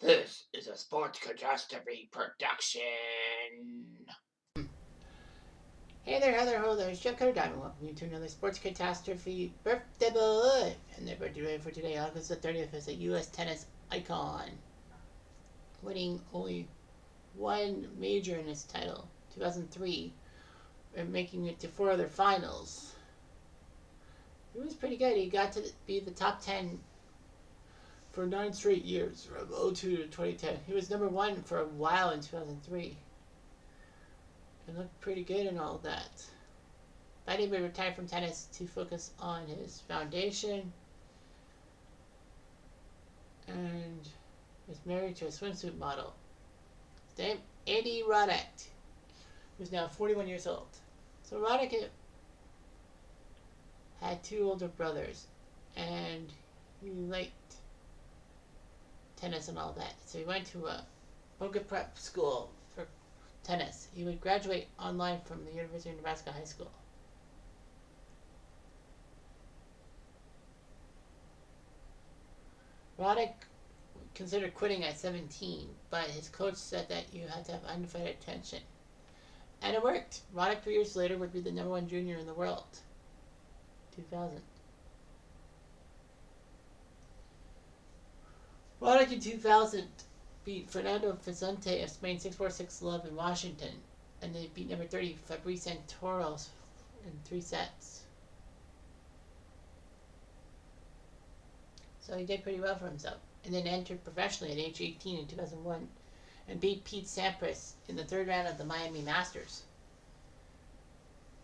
This is a Sports Catastrophe production. Hey there, Heather Ho, there's Jeff Cutter Diamond. Welcome you to another Sports Catastrophe birthday boy. And their birthday boy for today, August the 30th, is a U.S. tennis icon, winning only one major in his title, 2003, and making it to 4 other finals. He was pretty good. He got to be the top 10 for 9 straight years, from 2002 to 2010. He was number 1 for a while in 2003. And looked pretty good and all that. But he would retire from tennis to focus on his foundation. And was married to a swimsuit model. His name, Andy Roddick, who's now 41 years old. So Roddick had 2 older brothers, and he liked tennis and all that. So he went to a Boca prep school for tennis. He would graduate online from the University of Nebraska High School. Roddick considered quitting at 17, but his coach said that you had to have undivided attention. And it worked. Roddick 3 years later would be the #1 junior in the world. 2000. Roddick in 2000 beat Fernando Vicente of Spain 6-4, 6-love in Washington, and they beat number 30 Fabrice Santoros in 3 sets. So he did pretty well for himself, and then entered professionally at age 18 in 2001 and beat Pete Sampras in the 3rd round of the Miami Masters.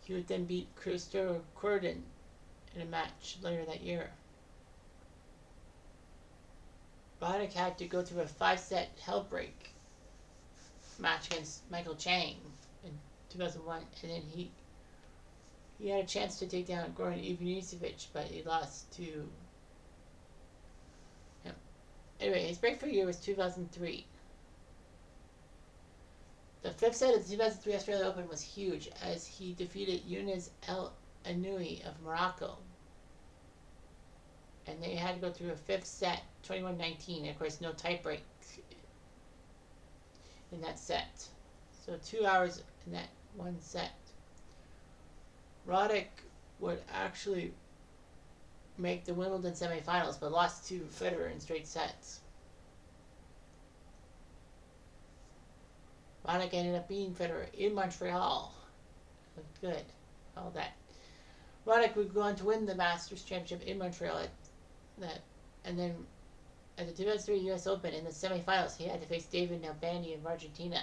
He would then beat Christopher Corden in a match later that year. Roddick had to go through a 5-set hell-break match against Michael Chang in 2001, and then he had a chance to take down Goran Ivanisevic, but he lost to him. Anyway, his breakthrough year was 2003. The 5th set of the 2003 Australia Open was huge, as he defeated Younes El Anoui of Morocco. And they had to go through a 5th set, 21-19, and of course no tie break in that set. So 2 hours in that one set. Roddick would actually make the Wimbledon semifinals, but lost to Federer in straight sets. Roddick ended up beating Federer in Montreal. Looked good, all that. Roddick would go on to win the Masters Championship in Montreal and then at the 2003 U.S. Open in the semifinals, he had to face David Nalbandian of Argentina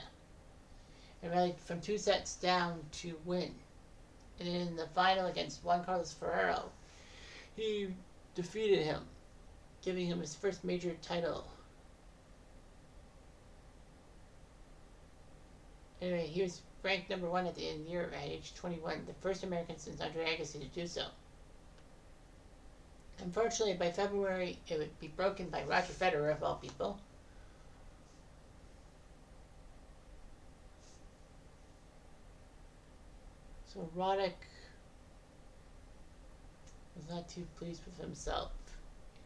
and rallied from 2 sets down to win. And then in the final against Juan Carlos Ferrero, he defeated him, giving him his first major title. Anyway, he was ranked #1 at the end of the year at age 21, the first American since Andre Agassi to do so. Unfortunately, by February, it would be broken by Roger Federer, of all people. So Roddick was not too pleased with himself.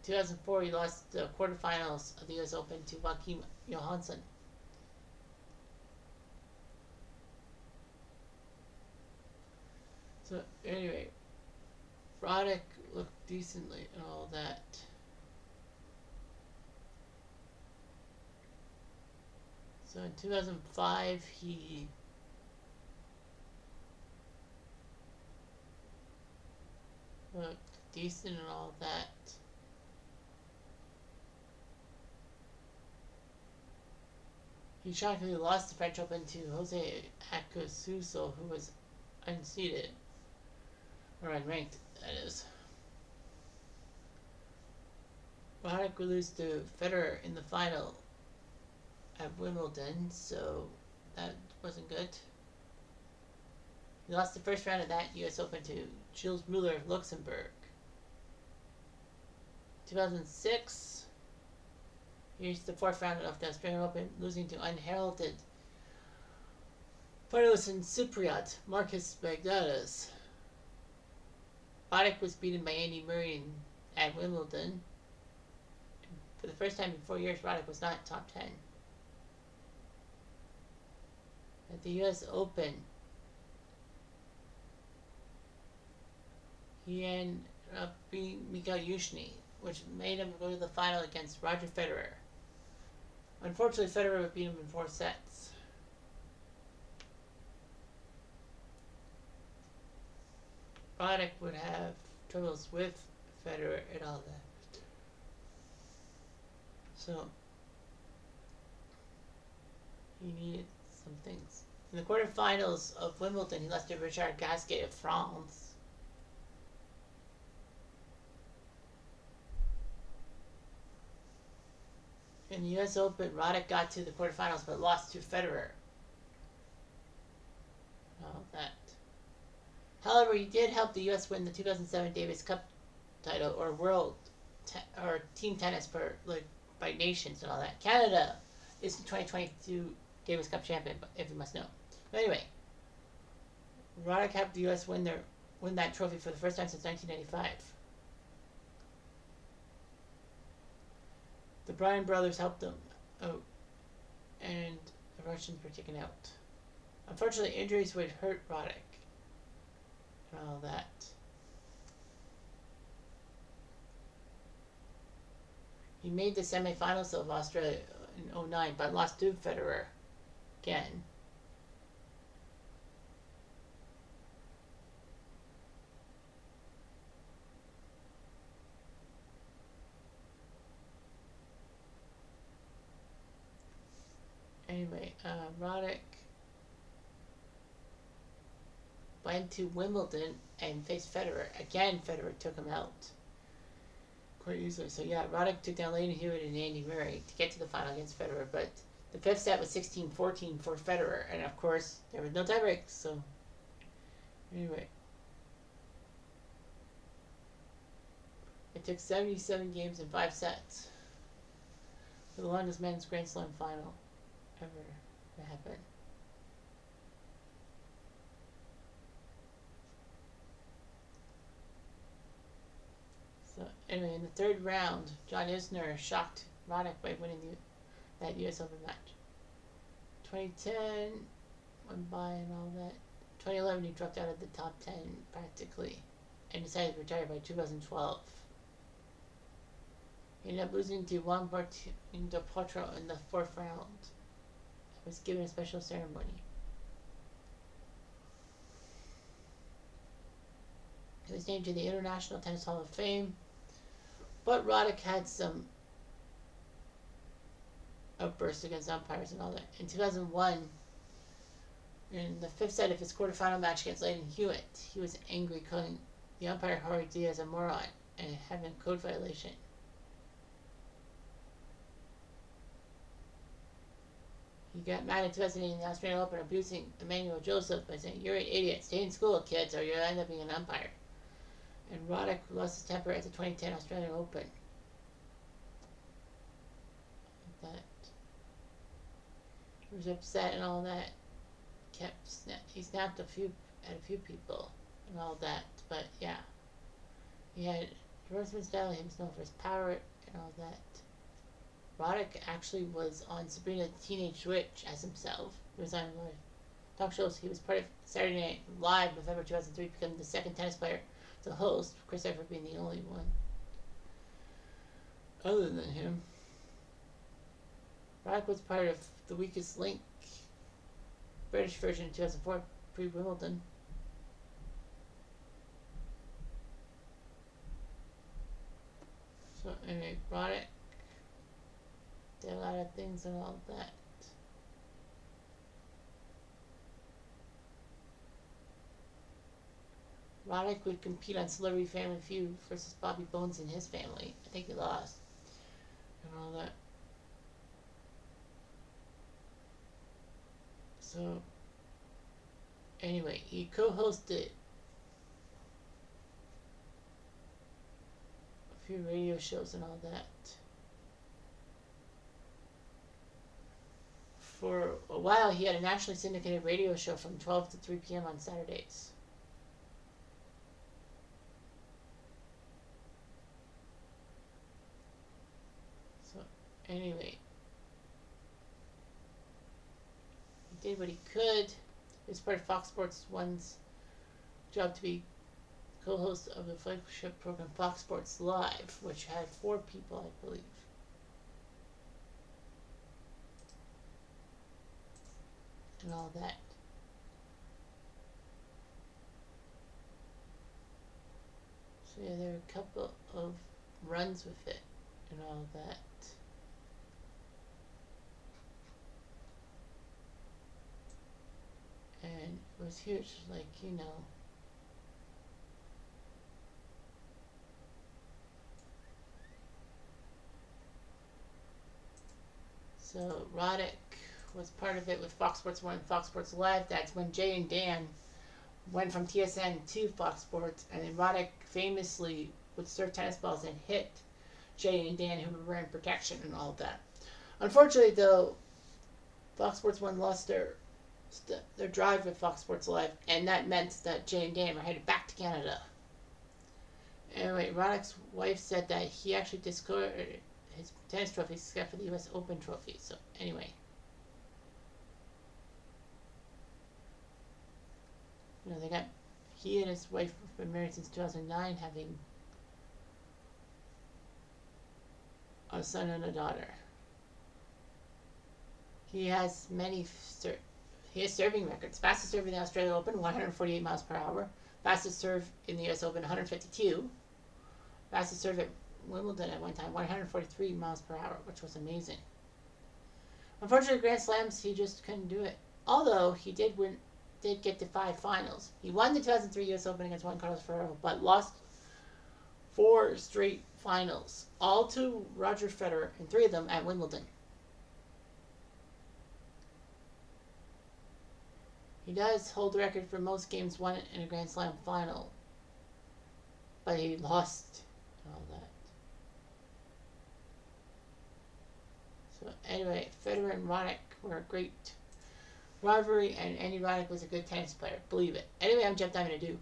In 2004, he lost the quarterfinals of the U.S. Open to Joakim Johansson. So anyway, Roddick looked decently and all that. So in 2005, he looked decent and all that. He shockingly lost the French Open to Jose Acasuso, who was unseeded, or unranked, that is. Roddick would lose to Federer in the final at Wimbledon, so that wasn't good. He lost the first round of that U.S. Open to Gilles Muller of Luxembourg. 2006, he reached the 4th round of the Australian Open, losing to unheralded finalist and Cypriot Marcus Baghdatis. Roddick was beaten by Andy Murray at Wimbledon. For the first time in 4 years, Roddick was not top 10. At the U.S. Open, he ended up beating Mikael Yushny, which made him go to the final against Roger Federer. Unfortunately, Federer would beat him in 4 sets. Roddick would have troubles with Federer and all that. So, he needed some things. In the quarterfinals of Wimbledon, he lost to Richard Gasquet of France. In the U.S. Open, Roddick got to the quarterfinals but lost to Federer. All that. However, he did help the U.S. win the 2007 Davis Cup title, or or team tennis for by nations and all that. Canada is the 2022 Davis Cup champion, if you must know. But anyway, Roddick helped the U.S. win that trophy for the first time since 1995. The Bryan brothers helped them out, and the Russians were taken out. Unfortunately, injuries would hurt Roddick and all that. He made the semifinals of Australia in 2009, but lost to Federer again. Anyway, Roddick went to Wimbledon and faced Federer. Again, Federer took him out quite easily. So yeah, Roddick took down Lleyton Hewitt and Andy Murray to get to the final against Federer. But the 5th set was 16-14 for Federer. And of course, there was no tiebreak. So anyway, it took 77 games in 5 sets for the longest men's Grand Slam final ever to happen. So anyway, in the 3rd round, John Isner shocked Roddick by winning that U.S. Open match. 2010 went by and all that. 2011, he dropped out of the top 10 practically and decided to retire by 2012. He ended up losing to Juan Martín del Potro in the 4th round. Was given a special ceremony. He was named to the International Tennis Hall of Fame, but Roddick had some outbursts against umpires and all that. In 2001, in the 5th set of his quarterfinal match against Lleyton Hewitt, he was angry, calling the umpire Jorge Diaz a moron and having a code violation. He got mad in 2008 in the Australian Open, abusing Emmanuel Joseph by saying, "You're an idiot. Stay in school, kids, or you'll end up being an umpire." And Roddick lost his temper at the 2010 Australian Open. Like that. He was upset and all that. He snapped at a few people and all that. But yeah, he had Roseman style. He was known for his power and all that. Roddick actually was on Sabrina the Teenage Witch as himself. He was on talk shows. He was part of Saturday Night Live, November 2003, becoming the 2nd tennis player to host, Chris Evert being the only one other than him. Roddick was part of The Weakest Link, British version in 2004, pre-Wimbledon. So anyway, Roddick did a lot of things and all that. Roddick would compete on Celebrity Family Feud versus Bobby Bones and his family. I think he lost. And all that. So, anyway, he co-hosted a few radio shows and all that. For a while, he had a nationally syndicated radio show from 12 to 3 p.m. on Saturdays. So Anyway, he did what he could. It was part of Fox Sports 1's job to be co-host of the flagship program Fox Sports Live, which had 4 people, I believe. And all that. So yeah, there are a couple of runs with it and all that. And it was huge, like, you know. So Roddick was part of it with Fox Sports 1 and Fox Sports Live. That's when Jay and Dan went from TSN to Fox Sports, and then Roddick famously would serve tennis balls and hit Jay and Dan, who were wearing protection and all of that. Unfortunately, though, Fox Sports 1 lost their drive with Fox Sports Live, and that meant that Jay and Dan were headed back to Canada. Anyway, Roddick's wife said that he actually discarded his tennis trophies except for the U.S. Open trophy. So anyway, you know, he and his wife have been married since 2009, having a son and a daughter. He has serving records. Fastest serve in the Australian Open, 148 miles per hour. Fastest serve in the U.S. Open, 152. Fastest serve at Wimbledon at one time, 143 miles per hour, which was amazing. Unfortunately, Grand Slams, he just couldn't do it. Although he did get to 5 finals. He won the 2003 U.S. Open against Juan Carlos Ferrero, but lost 4 straight finals, all to Roger Federer, and 3 of them at Wimbledon. He does hold the record for most games won in a Grand Slam final, but he lost all that. So anyway, Federer and Roddick were a great rivalry, and Andy Roddick was a good tennis player. Believe it. Anyway, I'm Jeff Diamond. I do.